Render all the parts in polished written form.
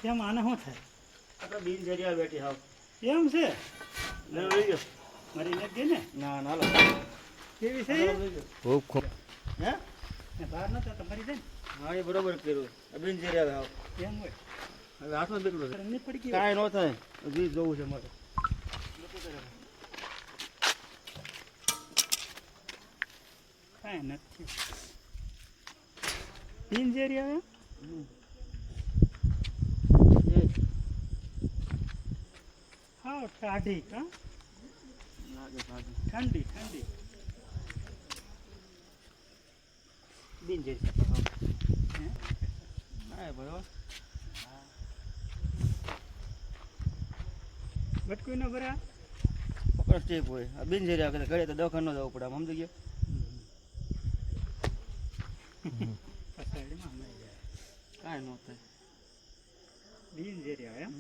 કેમ આને શું થાય? આપણે બિનજરિયા બેઠી હાવ એમ છે? લઈ ગયો મારી નથી ગઈ ને? ના ના લો કેવી છે એ? ખૂબ ખૂબ હે એ બહાર નતા તો મરી જાય ને? હા એ બરોબર કર્યું બિનજરિયા હાવ એમ હોય. હવે હાથમાં બેઠું છે નહીં પડી ગઈ? કાંઈ ન થાય હજી જોવું છે મારે કાંઈ નથી. પિંજેરી આવે? હા ટાઢી હા ઠંડી ઠંડી બિનજરિયા હાવ હે? હા બરોબર બટકું ન ભરા? પકડ સ્ટેપ હોય આ બિનજરિયા કરે ઘરે તો દવાખાને ન જવું પડે આમ સમજી ગયો પસાડીમાં મળી જાય. કાંઈ ન થાય પિંજેરી આવે એમ?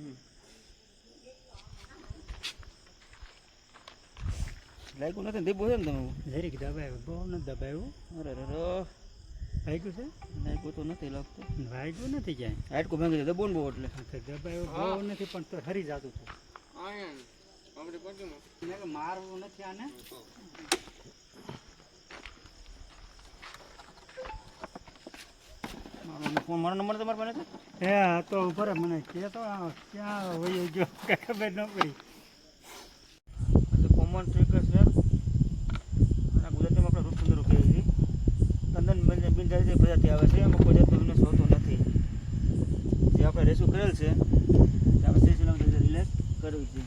લાગ્યું નથી ને દીપો છે ને તમે જરીક દબાવ્યું, બહુ નથી દબાવ્યું. અરે રે વાગ્યું છે? લાગ્યું તો નથી લાગતું વાગ્યું નથી ક્યાંય. હાટકું ભાંગી દે બોન બહુ એટલે હા તો દબાવ્યું બહુ નથી પણ તો હરી જતું હતું. મેં કે મારવું નથી આને. ફોન મારો નંબર તમારા પાસે નથી હે આ તો ઉપર મને કે તો ક્યાં વયો ગયો કઈ ખબર ન પડી. કોમન ટ્રિકર્સ છે અને ગુજરાતીમાં આપણે રૂપસુંદરો કહીએ છીએ તદ્દન બિનજારી પ્રજાતિ આવે છે એમાં કોઈ જાતનો વિનાશ હોતો નથી. જે આપણે રેસ્ક્યુ કરેલ છે આપણે 3 રિલેક્સ કરવી છે.